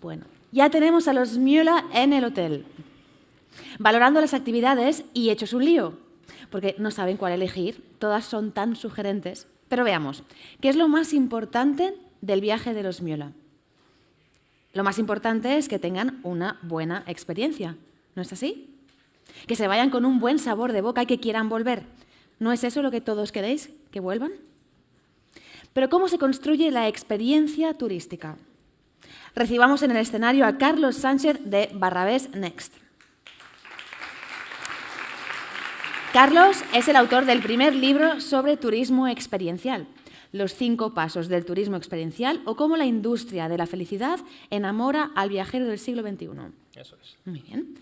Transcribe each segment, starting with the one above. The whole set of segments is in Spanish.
Bueno, ya tenemos a los Müller en el hotel, valorando las actividades y hechos un lío, porque no saben cuál elegir, todas son tan sugerentes. Pero veamos, ¿qué es lo más importante del viaje de los Müller? Lo más importante es que tengan una buena experiencia, ¿no es así? Que se vayan con un buen sabor de boca y que quieran volver. ¿No es eso lo que todos queréis? ¿Que vuelvan? Pero ¿cómo se construye la experiencia turística? Recibamos en el escenario a Carlos Sánchez de Barrabés Next. Carlos es el autor del primer libro sobre turismo experiencial, Los 5 pasos del turismo experiencial o cómo la industria de la felicidad enamora al viajero del siglo XXI. Eso es. Muy bien.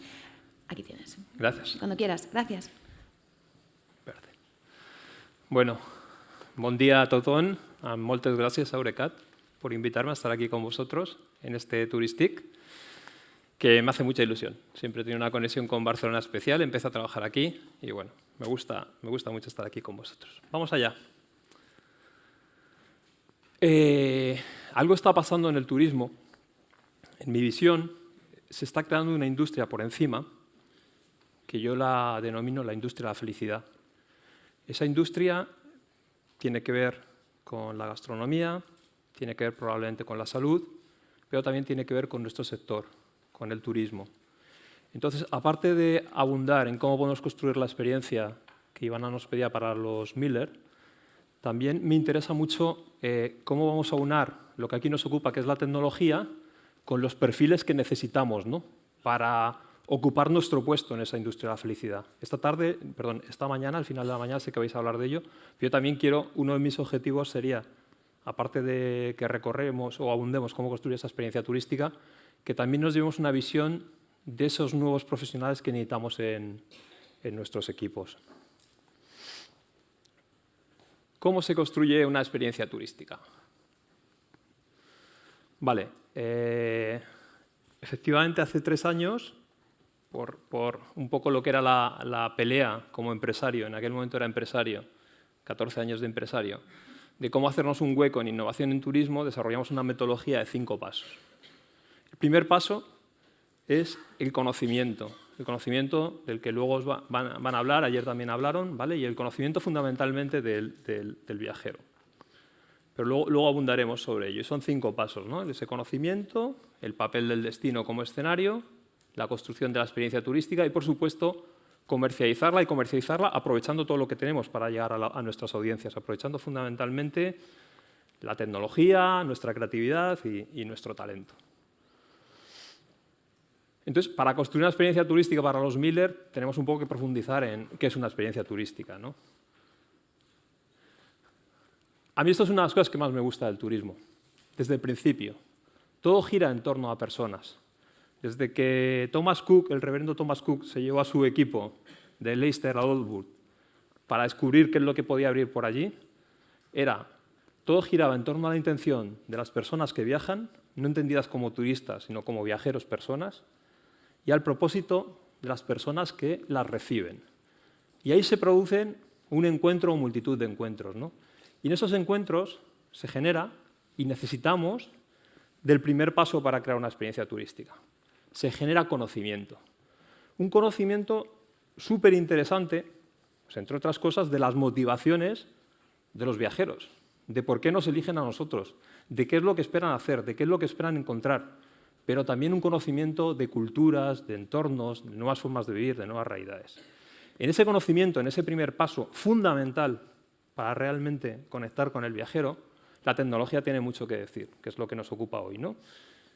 Aquí tienes. Gracias. Cuando quieras. Gracias. Espérate. Bueno, bon dia a tothom. Moltes gràcies a Eurecat por invitarme a estar aquí con vosotros en este Turistic, que me hace mucha ilusión. Siempre he tenido una conexión con Barcelona especial, empecé a trabajar aquí y bueno, me gusta mucho estar aquí con vosotros. Vamos allá. Algo está pasando en el turismo. En mi visión, se está creando una industria por encima que yo la denomino la industria de la felicidad. Esa industria tiene que ver con la gastronomía, tiene que ver probablemente con la salud, pero también tiene que ver con nuestro sector, con el turismo. Entonces, aparte de abundar en cómo podemos construir la experiencia que Ivana nos pedía para los Müller, también me interesa mucho cómo vamos a unar lo que aquí nos ocupa, que es la tecnología, con los perfiles que necesitamos, ¿no?, para ocupar nuestro puesto en esa industria de la felicidad. Esta mañana, al final de la mañana, sé que vais a hablar de ello, pero yo también uno de mis objetivos sería, aparte de que recorremos o abundemos cómo construir esa experiencia turística, que también nos llevemos una visión de esos nuevos profesionales que necesitamos en nuestros equipos. ¿Cómo se construye una experiencia turística? Vale, efectivamente hace 3 años, por un poco lo que era la pelea como empresario, en aquel momento era empresario, 14 años de empresario, de cómo hacernos un hueco en innovación en turismo, desarrollamos una metodología de 5 pasos. El primer paso es el conocimiento del que luego os van a hablar, ayer también hablaron, ¿vale? Y el conocimiento fundamentalmente del viajero. Pero luego abundaremos sobre ello. Y son 5 pasos, ¿no? Ese conocimiento, el papel del destino como escenario, la construcción de la experiencia turística y, por supuesto, comercializarla aprovechando todo lo que tenemos para llegar a nuestras audiencias, aprovechando fundamentalmente la tecnología, nuestra creatividad y nuestro talento. Entonces, para construir una experiencia turística para los Müller, tenemos un poco que profundizar en qué es una experiencia turística, ¿no? A mí esto es una de las cosas que más me gusta del turismo, desde el principio. Todo gira en torno a personas. Desde que el reverendo Thomas Cook, se llevó a su equipo de Leicester a Oldwood para descubrir qué es lo que podía abrir por allí, todo giraba en torno a la intención de las personas que viajan, no entendidas como turistas, sino como viajeros, personas, y al propósito de las personas que las reciben. Y ahí se producen un encuentro o multitud de encuentros, ¿no? Y en esos encuentros se genera y necesitamos del primer paso para crear una experiencia turística. Se genera conocimiento. Un conocimiento súper interesante, pues, entre otras cosas, de las motivaciones de los viajeros, de por qué nos eligen a nosotros, de qué es lo que esperan hacer, de qué es lo que esperan encontrar, pero también un conocimiento de culturas, de entornos, de nuevas formas de vivir, de nuevas realidades. En ese conocimiento, en ese primer paso fundamental para realmente conectar con el viajero, la tecnología tiene mucho que decir, que es lo que nos ocupa hoy, ¿no?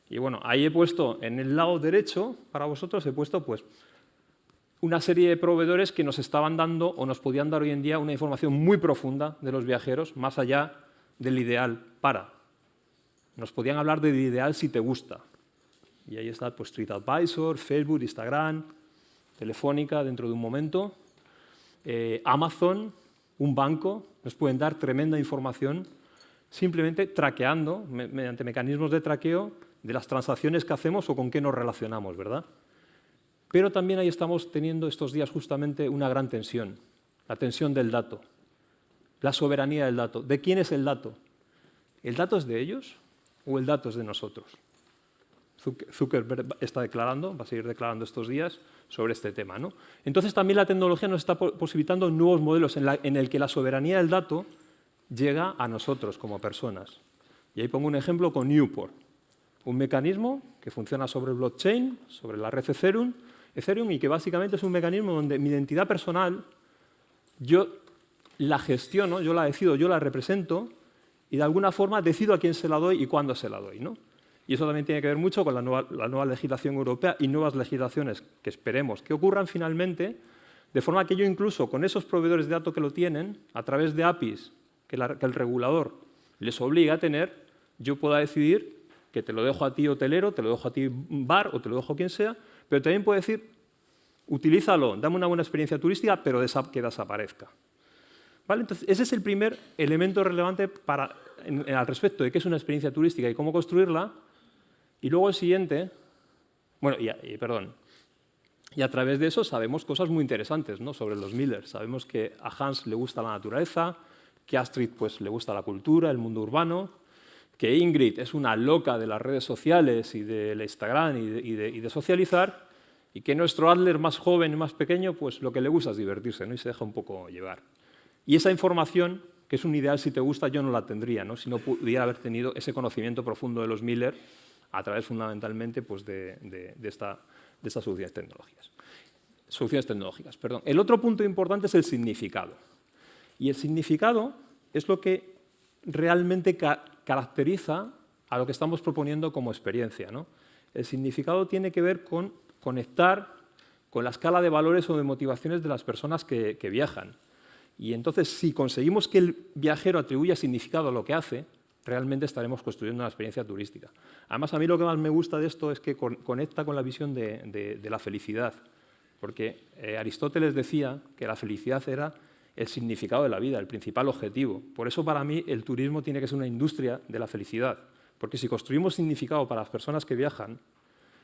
Y bueno, ahí he puesto, en el lado derecho, para vosotros, he puesto pues una serie de proveedores que nos estaban dando o nos podían dar hoy en día una información muy profunda de los viajeros, más allá del ideal para. Nos podían hablar del ideal si te gusta. Y ahí está pues TripAdvisor, Facebook, Instagram, Telefónica dentro de un momento, Amazon, un banco, nos pueden dar tremenda información simplemente traqueando, mediante mecanismos de traqueo, de las transacciones que hacemos o con qué nos relacionamos, ¿verdad? Pero también ahí estamos teniendo estos días justamente una gran tensión, la tensión del dato, la soberanía del dato. ¿De quién es el dato? ¿El dato es de ellos o el dato es de nosotros? Zuckerberg está declarando, va a seguir declarando estos días sobre este tema, ¿no? Entonces también la tecnología nos está posibilitando nuevos modelos en el que la soberanía del dato llega a nosotros como personas. Y ahí pongo un ejemplo con Newport, un mecanismo que funciona sobre blockchain, sobre la red Ethereum, y que básicamente es un mecanismo donde mi identidad personal yo la gestiono, yo la decido, yo la represento y de alguna forma decido a quién se la doy y cuándo se la doy, ¿no? Y eso también tiene que ver mucho con la nueva legislación europea y nuevas legislaciones que esperemos que ocurran finalmente, de forma que yo incluso con esos proveedores de datos que lo tienen, a través de APIs que el regulador les obliga a tener, yo pueda decidir que te lo dejo a ti hotelero, te lo dejo a ti bar o te lo dejo a quien sea, pero también puedo decir, utilízalo, dame una buena experiencia turística, pero que desaparezca. ¿Vale? Entonces, ese es el primer elemento relevante al respecto de qué es una experiencia turística y cómo construirla. Y luego el siguiente, bueno, y a través de eso sabemos cosas muy interesantes, ¿no? Sobre los Miller. Sabemos que a Hans le gusta la naturaleza, que a Astrid pues, le gusta la cultura, el mundo urbano, que Ingrid es una loca de las redes sociales y del Instagram y de socializar, y que nuestro Adler más joven y más pequeño, pues lo que le gusta es divertirse, ¿no? Y se deja un poco llevar. Y esa información, que es un ideal si te gusta, yo no la tendría, ¿no? Si no pudiera haber tenido ese conocimiento profundo de los Miller a través fundamentalmente pues, de estas soluciones tecnológicas. Perdón. El otro punto importante es el significado. Y el significado es lo que realmente caracteriza a lo que estamos proponiendo como experiencia, ¿no? El significado tiene que ver con conectar con la escala de valores o de motivaciones de las personas que viajan. Y entonces, si conseguimos que el viajero atribuya significado a lo que hace, realmente estaremos construyendo una experiencia turística. Además, a mí lo que más me gusta de esto es que conecta con la visión de la felicidad, porque Aristóteles decía que la felicidad era el significado de la vida, el principal objetivo. Por eso, para mí, el turismo tiene que ser una industria de la felicidad, porque si construimos significado para las personas que viajan,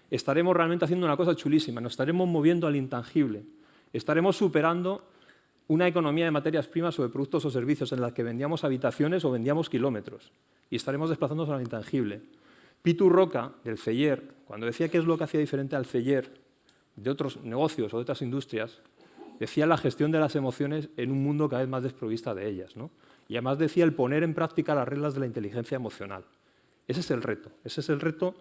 estaremos realmente haciendo una cosa chulísima, nos estaremos moviendo al intangible, estaremos superando una economía de materias primas o de productos o servicios en la que vendíamos habitaciones o vendíamos kilómetros y estaremos desplazándonos al intangible. Pitu Roca, del Celler, cuando decía qué es lo que hacía diferente al Celler de otros negocios o de otras industrias, decía la gestión de las emociones en un mundo cada vez más desprovista de ellas, ¿no? Y además decía el poner en práctica las reglas de la inteligencia emocional. Ese es el reto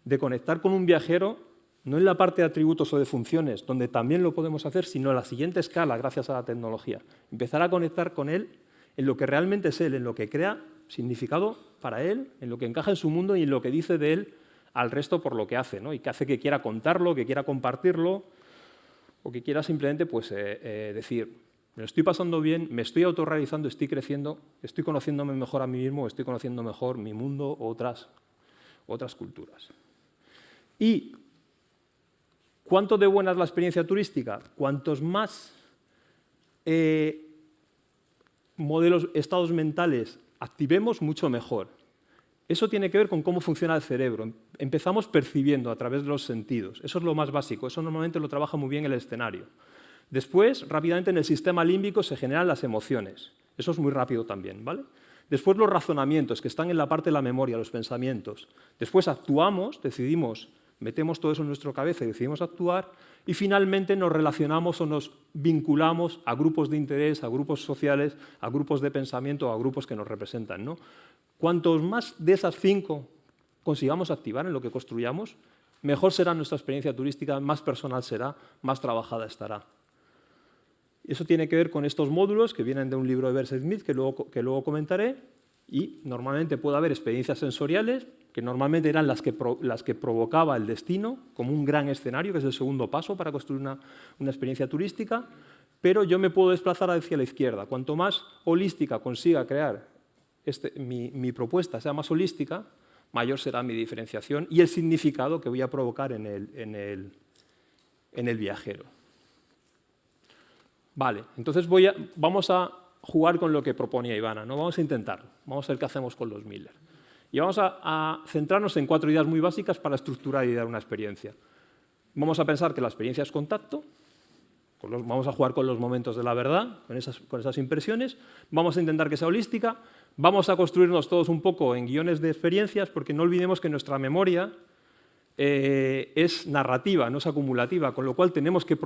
de conectar con un viajero, no en la parte de atributos o de funciones, donde también lo podemos hacer, sino en la siguiente escala, gracias a la tecnología. Empezar a conectar con él en lo que realmente es él, en lo que crea significado para él, en lo que encaja en su mundo y en lo que dice de él al resto por lo que hace, ¿no? Y que hace que quiera contarlo, que quiera compartirlo, o que quiera simplemente pues, decir, me lo estoy pasando bien, me estoy autorrealizando, estoy creciendo, estoy conociéndome mejor a mí mismo, estoy conociendo mejor mi mundo o otras culturas. Y ¿cuánto de buena es la experiencia turística? Cuantos más estados mentales activemos, mucho mejor. Eso tiene que ver con cómo funciona el cerebro. Empezamos percibiendo a través de los sentidos. Eso es lo más básico. Eso normalmente lo trabaja muy bien el escenario. Después, rápidamente en el sistema límbico se generan las emociones. Eso es muy rápido también, ¿vale? Después los razonamientos, que están en la parte de la memoria, los pensamientos. Después actuamos, decidimos, metemos todo eso en nuestra cabeza y decidimos actuar. Y finalmente nos relacionamos o nos vinculamos a grupos de interés, a grupos sociales, a grupos de pensamiento, a grupos que nos representan, ¿no? Cuantos más de esas 5 consigamos activar en lo que construyamos, mejor será nuestra experiencia turística, más personal será, más trabajada estará. Eso tiene que ver con estos módulos que vienen de un libro de Bear Smith que luego comentaré, y normalmente puede haber experiencias sensoriales, que normalmente eran las que provocaba el destino, como un gran escenario, que es el segundo paso para construir una experiencia turística, pero yo me puedo desplazar hacia la izquierda. Cuanto más holística consiga crear mi propuesta sea más holística, mayor será mi diferenciación y el significado que voy a provocar en el viajero. Vale, entonces vamos a jugar con lo que proponía Ivana, ¿no? Vamos a intentarlo, vamos a ver qué hacemos con los Miller. Y vamos a centrarnos en 4 ideas muy básicas para estructurar y dar una experiencia. Vamos a pensar que la experiencia es contacto, vamos a jugar con los momentos de la verdad, con esas impresiones, vamos a intentar que sea holística, vamos a construirnos todos un poco en guiones de experiencias, porque no olvidemos que nuestra memoria es narrativa, no es acumulativa, con lo cual tenemos que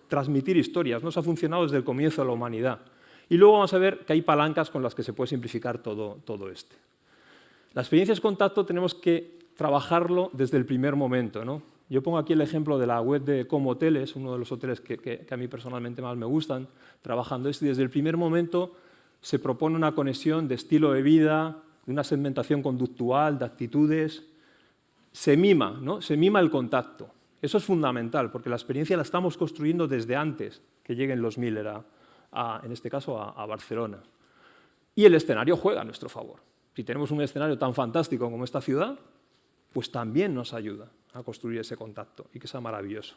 transmitir historias. Nos ha funcionado desde el comienzo de la humanidad. Y luego vamos a ver que hay palancas con las que se puede simplificar todo esto. Las experiencias contacto tenemos que trabajarlo desde el primer momento, ¿no? Yo pongo aquí el ejemplo de la web de Com Hoteles, uno de los hoteles que a mí personalmente más me gustan, trabajando esto, y desde el primer momento se propone una conexión de estilo de vida, de una segmentación conductual, de actitudes. Se mima, ¿no? Se mima el contacto. Eso es fundamental, porque la experiencia la estamos construyendo desde antes que lleguen los Miller, en este caso, a Barcelona. Y el escenario juega a nuestro favor. Si tenemos un escenario tan fantástico como esta ciudad, pues también nos ayuda a construir ese contacto y que sea maravilloso.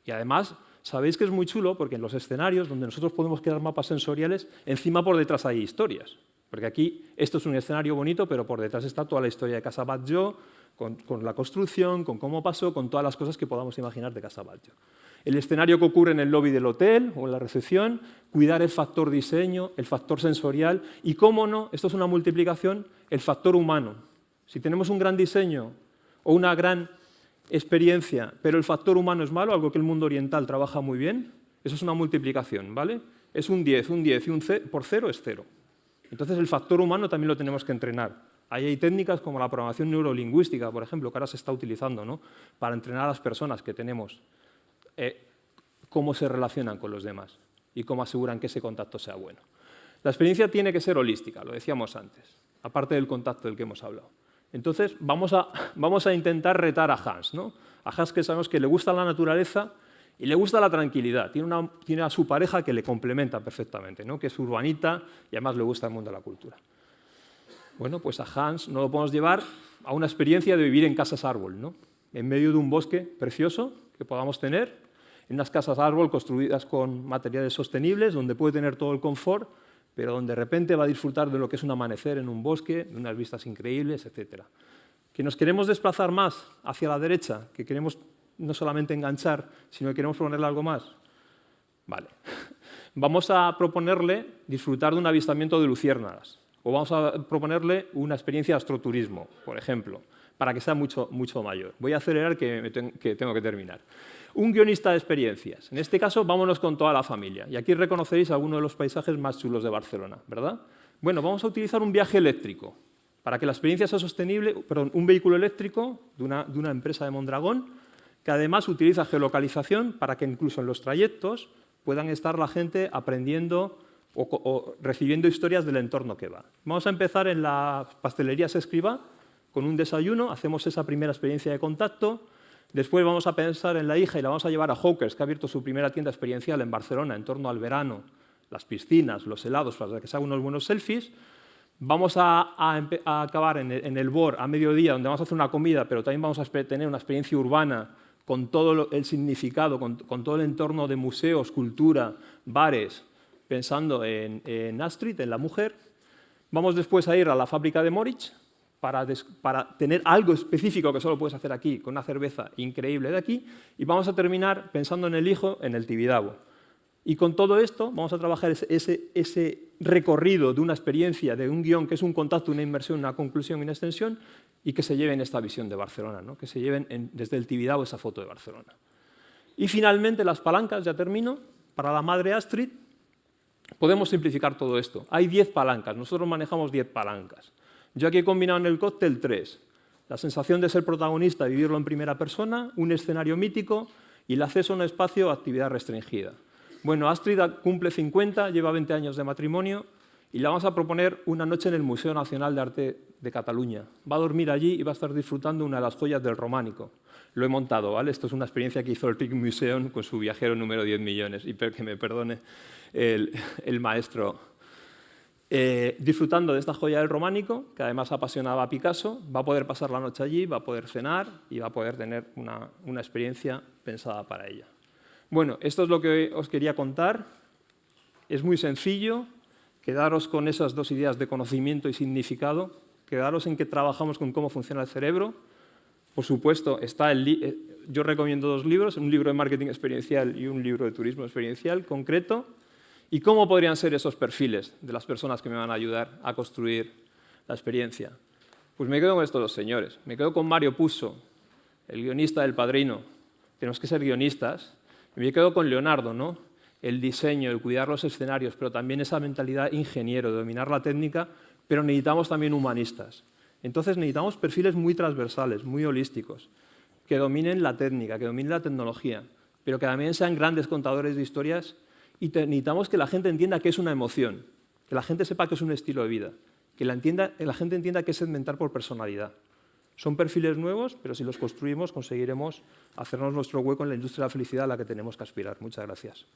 Y además, sabéis que es muy chulo porque en los escenarios donde nosotros podemos crear mapas sensoriales, encima por detrás hay historias. Porque aquí esto es un escenario bonito, pero por detrás está toda la historia de Casa Batlló, con la construcción, con cómo pasó, con todas las cosas que podamos imaginar de Casa Batlló. El escenario que ocurre en el lobby del hotel o en la recepción, cuidar el factor diseño, el factor sensorial y, cómo no, esto es una multiplicación, el factor humano. Si tenemos un gran diseño o una gran experiencia, pero el factor humano es malo, algo que el mundo oriental trabaja muy bien, eso es una multiplicación, ¿vale? Es un 10 y un por 0 es 0. Entonces el factor humano también lo tenemos que entrenar. Ahí hay técnicas como la programación neurolingüística, por ejemplo, que ahora se está utilizando, ¿no? Para entrenar a las personas que tenemos cómo se relacionan con los demás y cómo aseguran que ese contacto sea bueno. La experiencia tiene que ser holística, lo decíamos antes, aparte del contacto del que hemos hablado. Entonces, vamos a intentar retar a Hans, ¿no? A Hans, que sabemos que le gusta la naturaleza y le gusta la tranquilidad. Tiene a su pareja que le complementa perfectamente, ¿no? Que es urbanita y además le gusta el mundo de la cultura. Bueno, pues a Hans no lo podemos llevar a una experiencia de vivir en casas árbol, ¿no? En medio de un bosque precioso que podamos tener, en unas casas árbol construidas con materiales sostenibles, donde puede tener todo el confort, pero donde de repente va a disfrutar de lo que es un amanecer en un bosque, de unas vistas increíbles, etc. Que nos queremos desplazar más hacia la derecha, que queremos no solamente enganchar, sino que queremos proponerle algo más. Vale. Vamos a proponerle disfrutar de un avistamiento de luciérnagas, o vamos a proponerle una experiencia de astroturismo, por ejemplo, para que sea mucho mayor. Voy a acelerar que tengo que terminar. Un guionista de experiencias. En este caso, vámonos con toda la familia. Y aquí reconoceréis algunos de los paisajes más chulos de Barcelona, ¿verdad? Bueno, vamos a utilizar un viaje eléctrico. Para que la experiencia sea sostenible, un vehículo eléctrico de una empresa de Mondragón, que además utiliza geolocalización para que incluso en los trayectos puedan estar la gente aprendiendo o recibiendo historias del entorno que va. Vamos a empezar en la pastelería Escrivá con un desayuno, hacemos esa primera experiencia de contacto. Después vamos a pensar en la hija y la vamos a llevar a Hawkers, que ha abierto su primera tienda experiencial en Barcelona en torno al verano, las piscinas, los helados, para que se hagan unos buenos selfies. Vamos a acabar en el BOR a mediodía, donde vamos a hacer una comida, pero también vamos a tener una experiencia urbana con todo el significado, con todo el entorno de museos, cultura, bares, pensando en Astrid, en la mujer. Vamos después a ir a la fábrica de Moritz, para tener algo específico que solo puedes hacer aquí, con una cerveza increíble de aquí, y vamos a terminar pensando en el hijo, en el Tibidabo. Y con todo esto vamos a trabajar ese recorrido de una experiencia, de un guión que es un contacto, una inmersión, una conclusión y una extensión, y que se lleven esta visión de Barcelona, ¿no? Que se lleven desde el Tibidabo esa foto de Barcelona. Y finalmente las palancas, ya termino, para la madre Astrid, podemos simplificar todo esto. Hay 10 palancas, nosotros manejamos 10 palancas. Yo aquí he combinado en el cóctel 3. La sensación de ser protagonista, vivirlo en primera persona, un escenario mítico y el acceso a un espacio o actividad restringida. Bueno, Astrid cumple 50, lleva 20 años de matrimonio y le vamos a proponer una noche en el Museo Nacional de Arte de Cataluña. Va a dormir allí y va a estar disfrutando una de las joyas del románico. Lo he montado, ¿vale? Esto es una experiencia que hizo el Rijksmuseum con su viajero número 10 millones. Y que me perdone el maestro. Disfrutando de esta joya del románico, que además apasionaba a Picasso, va a poder pasar la noche allí, va a poder cenar y va a poder tener una experiencia pensada para ella. Bueno, esto es lo que os quería contar. Es muy sencillo. Quedaros con esas dos ideas de conocimiento y significado. Quedaros en que trabajamos con cómo funciona el cerebro. Por supuesto, yo recomiendo 2 libros, un libro de marketing experiencial y un libro de turismo experiencial concreto. ¿Y cómo podrían ser esos perfiles de las personas que me van a ayudar a construir la experiencia? Pues me quedo con estos dos señores. Me quedo con Mario Puzo, el guionista del Padrino. Tenemos que ser guionistas. Y me quedo con Leonardo, ¿no? El diseño, el cuidar los escenarios, pero también esa mentalidad ingeniero, de dominar la técnica, pero necesitamos también humanistas. Entonces necesitamos perfiles muy transversales, muy holísticos, que dominen la técnica, que dominen la tecnología, pero que también sean grandes contadores de historias, y necesitamos que la gente entienda qué es una emoción, que la gente sepa que es un estilo de vida, que la gente entienda qué es segmentar por personalidad. Son perfiles nuevos, pero si los construimos conseguiremos hacernos nuestro hueco en la industria de la felicidad a la que tenemos que aspirar. Muchas gracias.